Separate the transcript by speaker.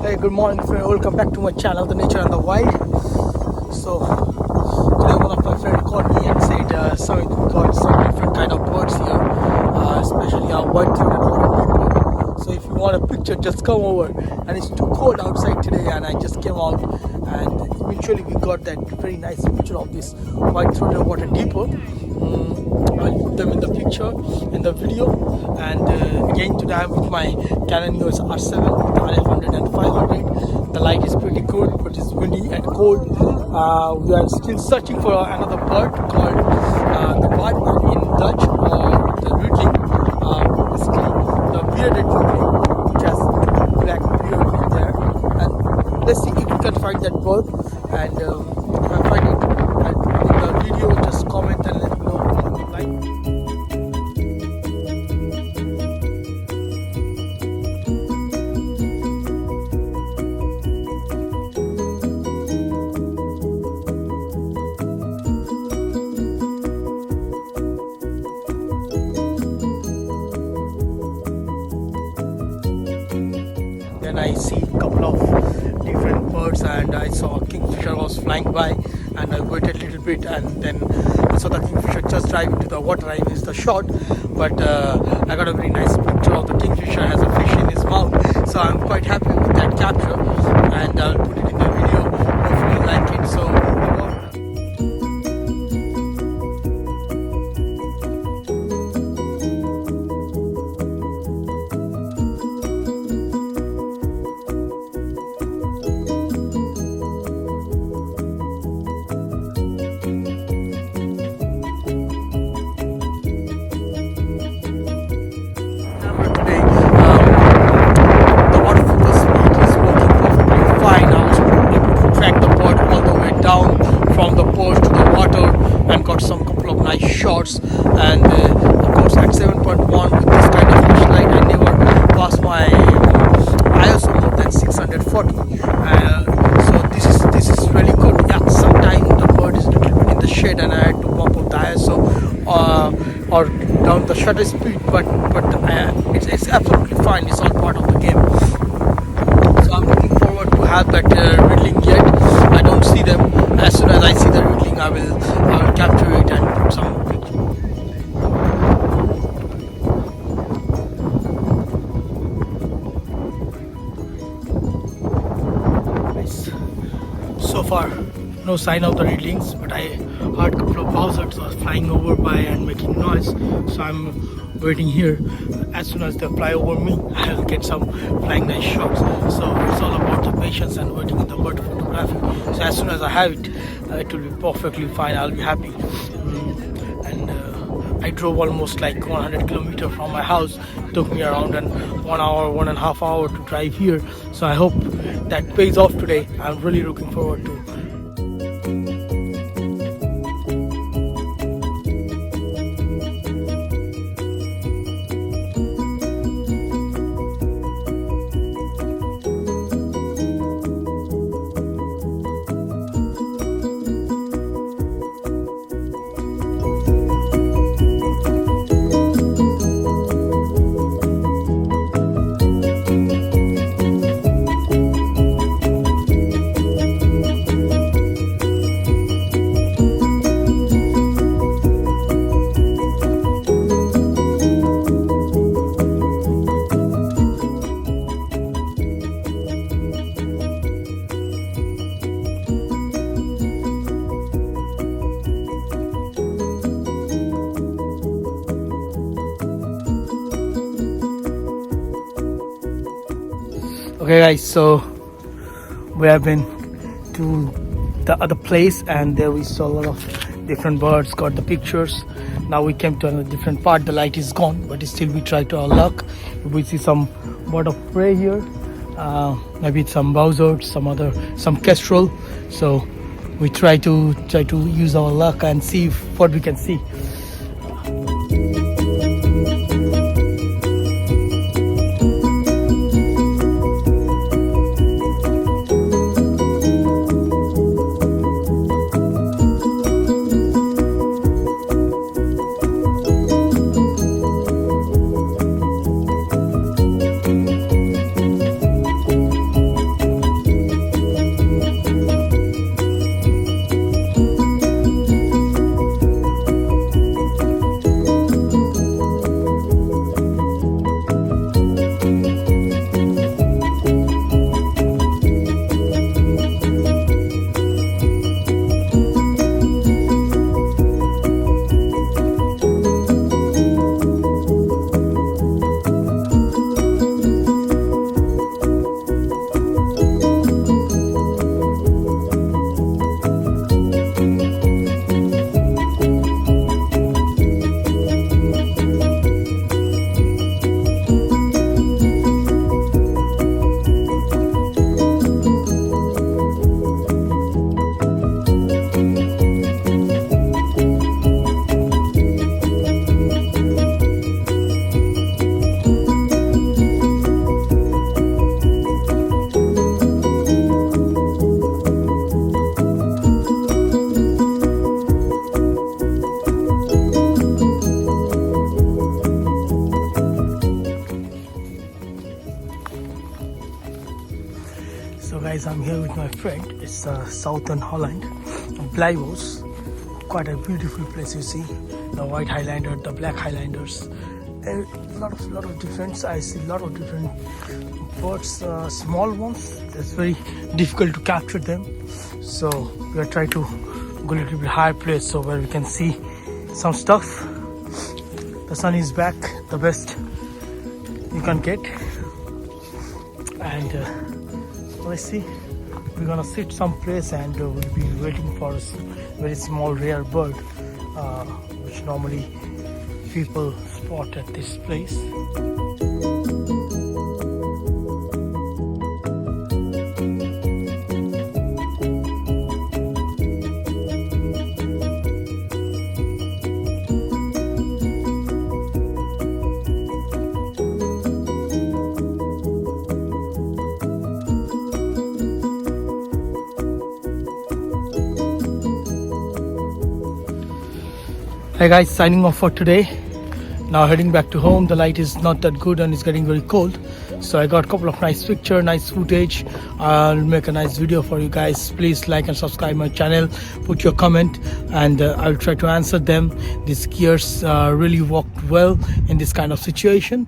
Speaker 1: Hey, good morning friend, welcome back to my channel, The Nature and the Wild. So today one of my friends called me and said we got some different kind of birds here, especially our white-throated water. So if you want a picture, just come over. And it's too cold outside today, and I just came out, and eventually we got that very nice picture of this white-throated water dipper. I'll put them in the picture, in the video. And again today I'm with my Canon Eos R7 with RF 100 and 500. The light is pretty good, but it's windy and cold. We are still searching for another bird called the birdman in Dutch, or the rudling, basically the bearded rudling, which has black beard in there. And let's see if we can find that bird. And if I find it, I'll put in the video. Just comment and let me know what you like. Then I see a couple of different birds, and I saw a kingfisher was flying by, and I waited a little bit, and then I saw the kingfisher just dive into the water. I missed the shot, but I got a very nice picture of the kingfisher has a fish in his mouth, so I'm quite happy with that capture, and I'll put it in the video. Hopefully you like it. So from the post to the water and got some couple of nice shots. And of course at 7.1 with this kind of flashlight I never passed my ISO more than 640. So this is really good. Yeah, sometimes the bird is a little bit in the shade and I had to bump up the ISO or down the shutter speed, but it's absolutely fine. It's all part of the game. So I'm looking forward to have that reading yet. I don't see them. As soon as I see the reading, I will capture it and put some picture. Nice. So far, no sign of the readings, but I heard a couple of buzzards was flying over by and making noise. So I'm waiting here. As soon as they fly over me, I'll get some flying nice shots. So it's all about the patience and waiting in the bird photography. So as soon as I have it, it will be perfectly fine. I'll be happy. And I drove almost like 100 kilometers from my house. It took me around 1 hour, 1.5 hours to drive here. So I hope that pays off today. I'm really looking forward to. Okay guys, so we have been to the other place, and there we saw a lot of different birds, got the pictures. Now we came to a different part. The light is gone, but still we try to our luck. We see some bird of prey here, maybe some buzzards, some kestrel. So we try to use our luck and see what we can see. guys, I'm here with my friend. It's southern Holland, Blijvo's. Quite a beautiful place, you see. The white Highlander, the black Highlanders. A lot of difference. I see a lot of different birds, small ones. It's very difficult to capture them. So we are trying to go a little bit higher place so where we can see some stuff. The sun is back, the best you can get. And let's see, we're gonna sit someplace and we'll be waiting for a very small rare bird which normally people spot at this place. Hey guys, signing off for today. Now heading back to home. The light is not that good and it's getting very cold. So I got a couple of nice pictures, nice footage. I'll make a nice video for you guys. Please like and subscribe my channel. Put your comment and I'll try to answer them. These gears really worked well in this kind of situation.